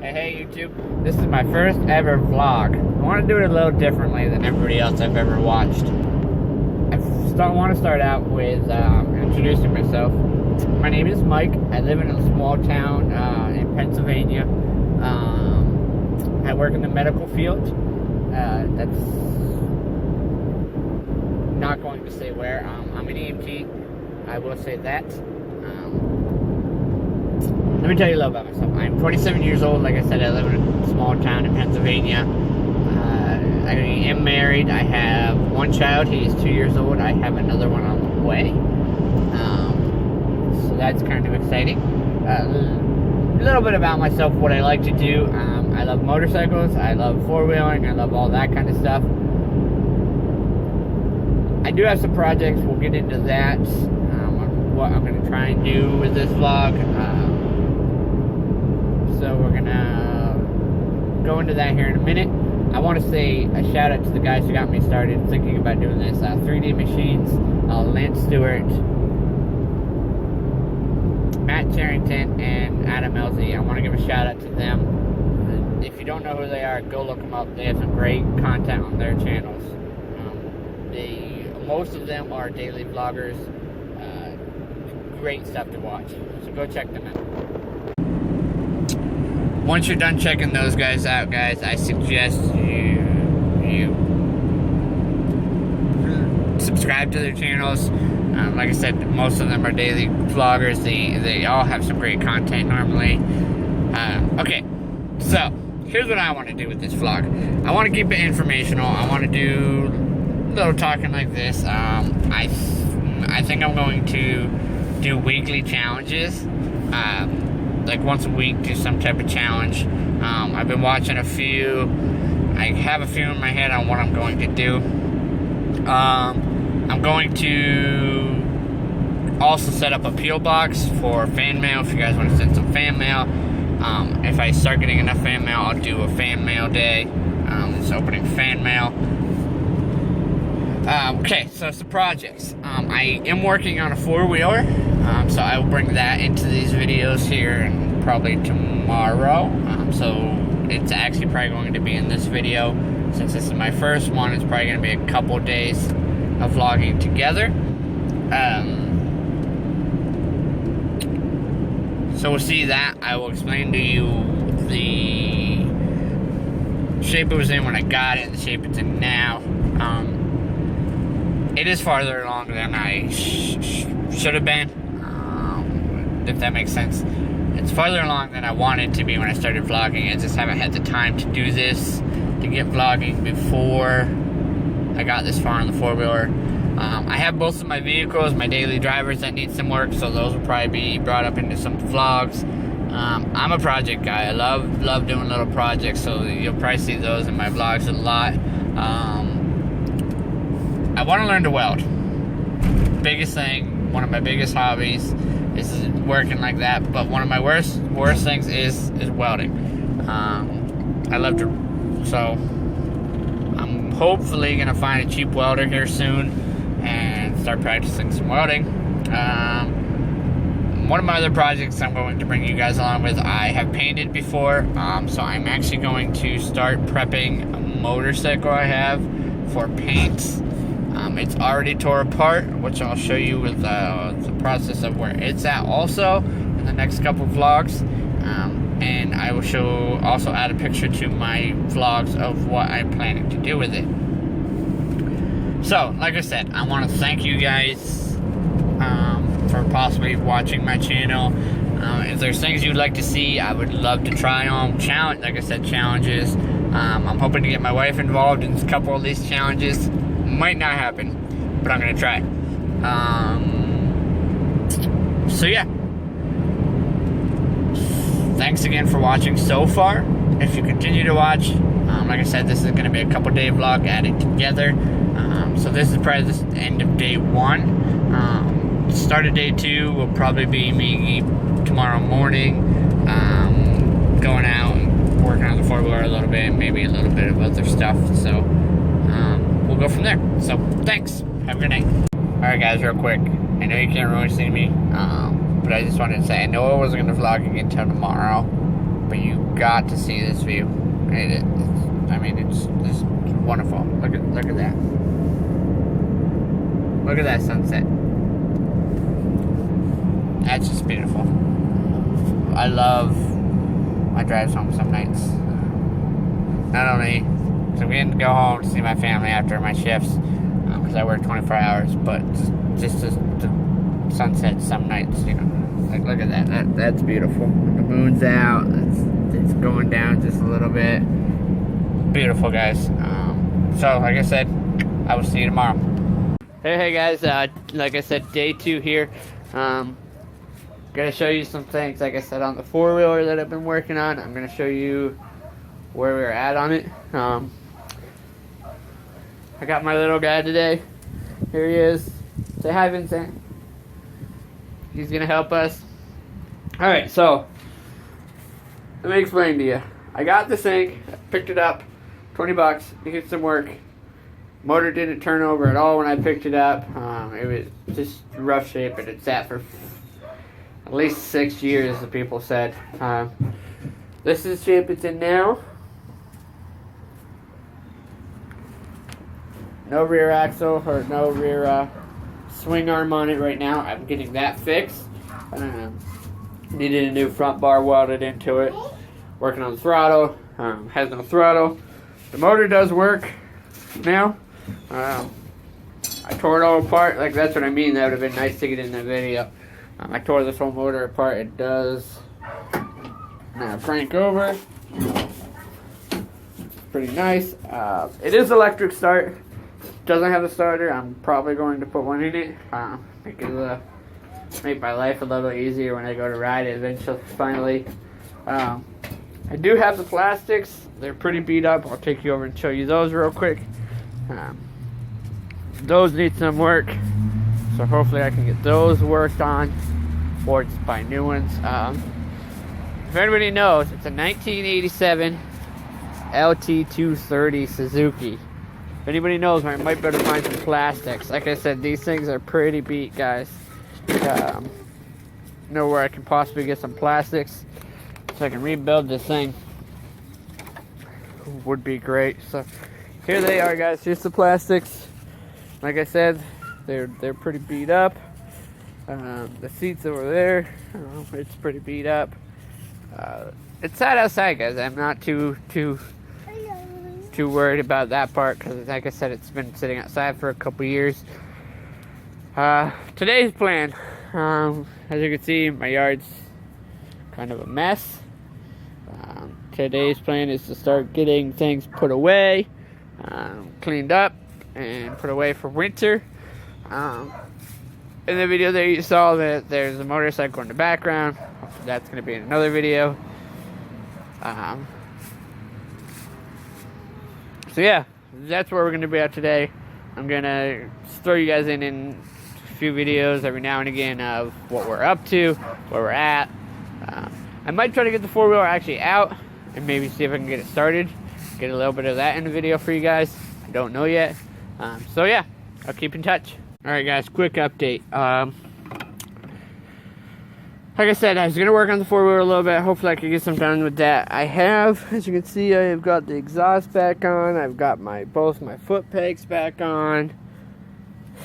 Hey YouTube, this is my first ever vlog. I want to do it a little differently than everybody else I've ever watched. I want to start out with introducing myself. My name is Mike. I live in a small town in Pennsylvania. I work in the medical field. That's not going to say where. I'm an EMT. I will say that. Let me tell you a little about myself. I'm 27 years old. Like I said, I live in a small town in Pennsylvania. I am married. I have one child. He is 2 years old. I have another one on the way. So that's kind of exciting. A little bit about myself, what I like to do. I love motorcycles. I love four-wheeling. I love all that kind of stuff. I do have some projects. We'll get into that. What I'm going to try and do with this vlog. So we're gonna go into that here in a minute. I want to say a shout out to the guys who got me started thinking about doing this. 3D Machines, Lance Stewart, Matt Charrington, and Adam Elsie. I want to give a shout out to them. If you don't know who they are, go look them up. They have some great content on their channels. Most of them are daily vloggers. Great stuff to watch. So go check them out. Once you're done checking those guys out, guys, I suggest you subscribe to their channels. Like I said, most of them are daily vloggers. They all have some great content normally. Okay, so here's what I want to do with this vlog. I want to keep it informational. I want to do a little talking like this. I think I'm going to do weekly challenges. Like once a week, do some type of challenge. I've been watching a few. I have a few in my head on what I'm going to do. I'm going to also set up a P.O. box for fan mail if you guys want to send some fan mail. If I start getting enough fan mail, I'll do a fan mail day. It's opening fan mail. Okay, so some projects. I am working on a four-wheeler, so I will bring that into these videos here and probably tomorrow. So it's actually probably going to be in this video. Since this is my first one, it's probably going to be a couple days of vlogging together. So we'll see that. I will explain to you the shape it was in when I got it, the shape it's in now. It is farther along than I should have been, if that makes sense. It's farther along than I wanted to be when I started vlogging. I just haven't had the time to do this, to get vlogging before I got this far on the four-wheeler. I have both of my vehicles, my daily drivers that need some work, so those will probably be brought up into some vlogs. I'm a project guy. I love doing little projects, so you'll probably see those in my vlogs a lot. I want to learn to weld. Biggest thing, one of my biggest hobbies is working like that, but one of my worst things is welding. I love to, so I'm hopefully going to find a cheap welder here soon and start practicing some welding. One of my other projects I'm going to bring you guys along with, I have painted before, so I'm actually going to start prepping a motorcycle I have for paints. It's already tore apart, which I'll show you with the process of where it's at also in the next couple vlogs. And I will also add a picture to my vlogs of what I'm planning to do with it. So, like I said, I want to thank you guys for possibly watching my channel. If there's things you'd like to see, I would love to try on. Like I said, challenges. I'm hoping to get my wife involved in a couple of these challenges. Might not happen, but I'm gonna try. So yeah, thanks again for watching so far. If you continue to watch, like I said, this is gonna be a couple day vlog added together. So this is probably the end of day one. Start of day two will probably be me tomorrow morning, going out and working on the four-wheeler a little bit, maybe a little bit of other stuff. So we'll go from there. So thanks. Have a good night. Alright guys, real quick. I know you can't really see me, but I just wanted to say, I know I wasn't going to vlog again until tomorrow. but you got to see this view. It's just wonderful. Look at that. Look at that sunset. That's just beautiful. I love my drives home some nights. Not only because I'm getting to go home to see my family after my shifts, because I work 24 hours, but just the sunset some nights, Like, look at that. That's beautiful. The moon's out. It's going down just a little bit. Beautiful, guys. So, like I said, I will see you tomorrow. Hey guys. Like I said, day 2 here. Gonna show you some things, like I said, on the 4-wheeler that I've been working on. I'm gonna show you where we're at on it. I got my little guy today. Here he is. Say hi, Vincent. He's gonna help us. Alright, so let me explain to you. I got this thing, I picked it up, $20, it did some work. Motor didn't turn over at all when I picked it up. It was just rough shape, and it sat for at least 6 years, the people said. This is the shape it's in now. No rear axle or no rear swing arm on it right now. I'm getting that fixed. Needed a new front bar welded into it. Working on the throttle. Has no throttle. The motor does work now. I tore it all apart. Like, that's what I mean. That would have been nice to get in the video. I tore this whole motor apart. It does crank over. Pretty nice. It is electric start. Doesn't have a starter. I'm probably going to put one in it. Make my life a little easier when I go to ride it eventually. Finally, I do have the plastics. They're pretty beat up. I'll take you over and show you those real quick. Those need some work, so hopefully I can get those worked on, or just buy new ones. If anybody knows, it's a 1987 LT230 Suzuki. If anybody knows, I might better find some plastics. Like I said, these things are pretty beat, guys. Know where I can possibly get some plastics so I can rebuild this thing. Would be great. So here they are, guys. Here's the plastics. Like I said, they're pretty beat up. The seats over there, it's pretty beat up. It's sat outside, guys. I'm not too worried about that part, because like I said, it's been sitting outside for a couple years. Today's plan, as you can see, my yard's kind of a mess. Today's plan is to start getting things put away, cleaned up, and put away for winter. In the video there you saw that there's a motorcycle in the background. That's going to be in another video. So yeah, that's where we're going to be at today. I'm going to throw you guys in a few videos every now and again of what we're up to, where we're at. I might try to get the 4-wheeler actually out and maybe see if I can get it started. Get a little bit of that in the video for you guys. I don't know yet. So yeah, I'll keep in touch. Alright guys, quick update. Like I said, I was going to work on the 4-wheeler a little bit. Hopefully I can get some done with that. I have, as you can see, I've got the exhaust back on. I've got both my foot pegs back on.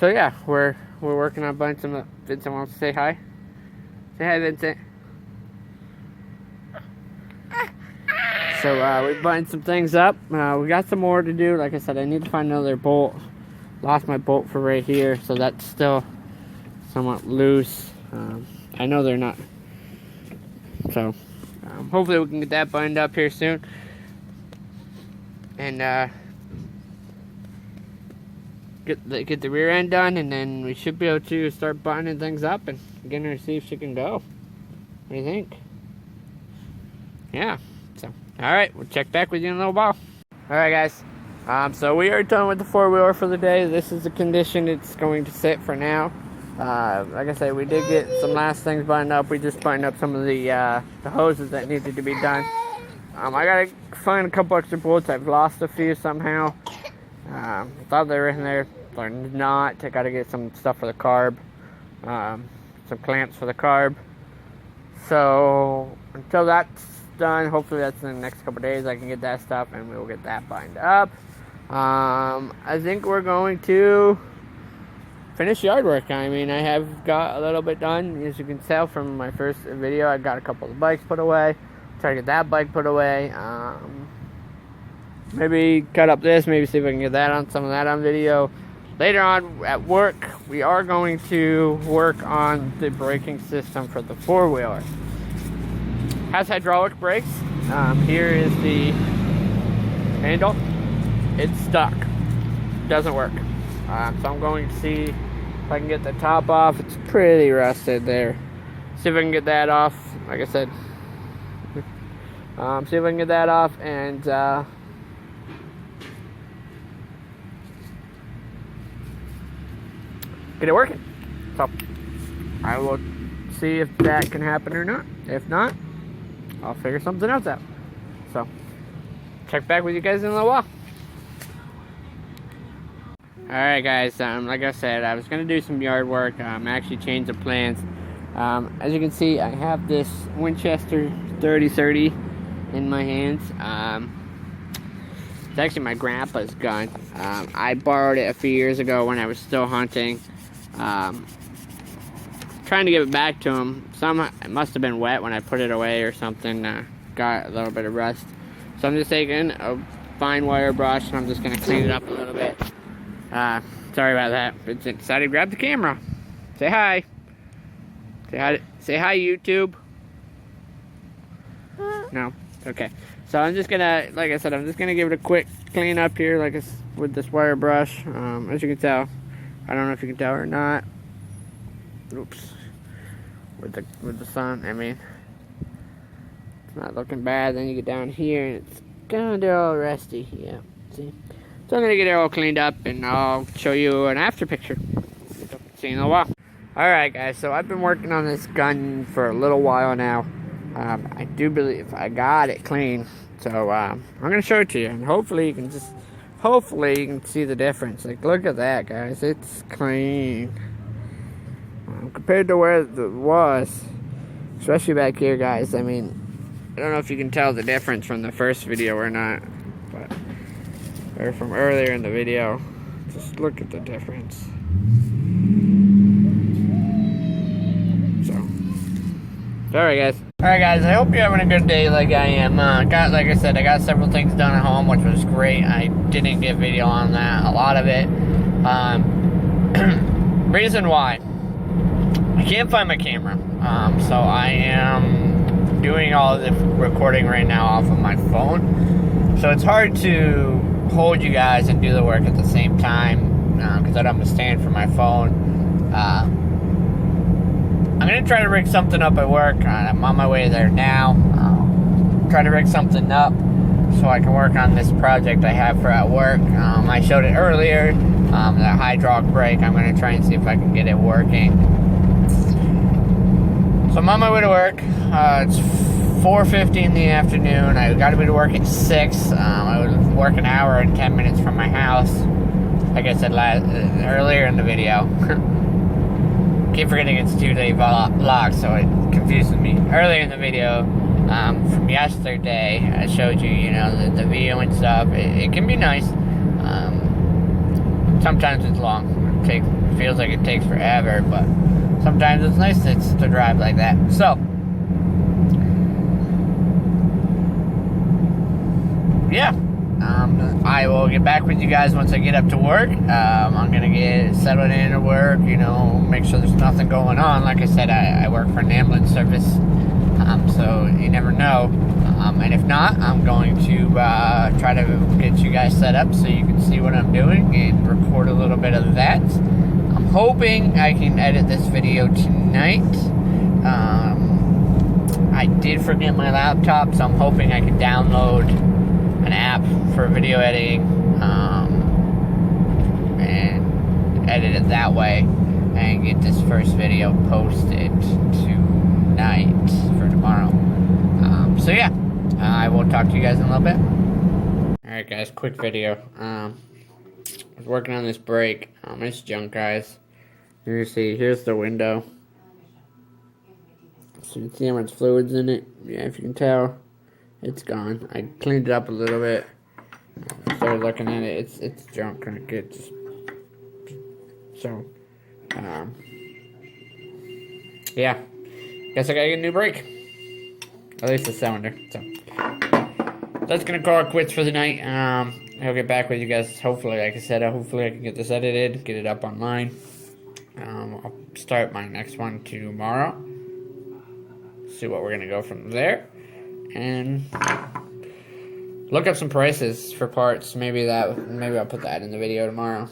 So yeah, we're working on a bunch of... Vincent wants to say hi. Say hi, Vincent. So we're buttoned some things up. We got some more to do. Like I said, I need to find another bolt. Lost my bolt for right here, so that's still somewhat loose. I know they're not. So hopefully we can get that buttoned up here soon. And get the rear end done, and then we should be able to start buttoning things up and getting her to see if she can go. What do you think? Yeah. So alright, we'll check back with you in a little while. Alright guys. So we are done with the 4-wheeler for the day. This is the condition it's going to sit for now. Like I said, we did get some last things buttoned up. We just buttoned up some of the hoses that needed to be done. I gotta find a couple extra bolts. I've lost a few somehow. Thought they were in there. They're not. I gotta get some stuff for the carb. Some clamps for the carb. So until that's done. Hopefully that's in the next couple days. I can get that stuff and we will get that lined up. I think we're going to finish yard work. I mean, I have got a little bit done. As you can tell from my first video, I got a couple of bikes put away. Try to get that bike put away. Maybe cut up this, maybe see if I can get that on, some of that on video. Later on at work, we are going to work on the braking system for the four-wheeler. Has hydraulic brakes. Here is the handle. It's stuck. Doesn't work. So I'm going to see if I can get the top off. It's pretty rusted there. See if I can get that off. Like I said, see if I can get that off and get it working. So I will see if that can happen or not. If not, I'll figure something else out. So check back with you guys in a little while. Alright guys, like I said, I was going to do some yard work. Actually changed the plans. As you can see, I have this Winchester 3030 in my hands. It's actually my grandpa's gun. I borrowed it a few years ago when I was still hunting. Trying to give it back to him. It must have been wet when I put it away or something. Got a little bit of rust. So I'm just taking a fine wire brush and I'm just going to clean it up a little bit. Sorry about that. But decided to grab the camera. Say hi. Say hi, YouTube. No? Okay. So I'm just gonna, like I said, I'm just gonna give it a quick clean up here, with this wire brush. As you can tell, I don't know if you can tell or not. Oops. With the sun, I mean, it's not looking bad. Then you get down here and it's kind of all rusty. Yeah. See. So I'm gonna get it all cleaned up and I'll show you an after picture. See you in a while. Alright guys, so I've been working on this gun for a little while now. I do believe I got it clean. So I'm gonna show it to you and hopefully you can see the difference. Like, look at that guys, it's clean. Compared to where it was, especially back here guys. I mean, I don't know if you can tell the difference from the first video or not, but or from earlier in the video. Just look at the difference. So, alright guys, I hope you're having a good day like I am. Like I said, I got several things done at home, which was great. I didn't get video on that, a lot of it. Reason why, I can't find my camera. So I am doing all the recording right now off of my phone. So it's hard to hold you guys and do the work at the same time because I don't have a stand for my phone. I'm gonna try to rig something up at work. I'm on my way there now. Try to rig something up so I can work on this project I have for at work. I showed it earlier, the hydraulic brake. I'm gonna try and see if I can get it working. So I'm on my way to work. It's 4:50 in the afternoon. I got to be to work at 6. I would work an hour and 10 minutes from my house. Like I said earlier in the video. Keep forgetting it's 2-day vlog, so it confuses me. Earlier in the video, from yesterday, I showed you, the view and stuff. It can be nice. Sometimes it's long. It feels like it takes forever, but sometimes it's nice to drive like that. So, yeah, I will get back with you guys once I get up to work. I'm gonna get settled in at work, make sure there's nothing going on. Like I said, I work for an ambulance service, so you never know. And if not, I'm going to try to get you guys set up so you can see what I'm doing and record a little bit of that. I'm hoping I can edit this video tonight. I did forget my laptop, so I'm hoping I can download an app for video editing and edit it that way and get this first video posted tonight for tomorrow. So yeah, I will talk to you guys in a little bit. Alright guys, quick video. I was working on this brake. It's junk guys. You see, here's the window. So you can see how much fluid's in it. Yeah, if you can tell. It's gone. I cleaned it up a little bit. Started looking at it. It's junk. It's so. Yeah. Guess I gotta get a new brake. At least a cylinder. So that's gonna call it quits for the night. I'll get back with you guys. Hopefully, like I said, hopefully I can get this edited, get it up online. I'll start my next one tomorrow. See what we're gonna go from there, and look up some prices for parts. Maybe I'll put that in the video tomorrow.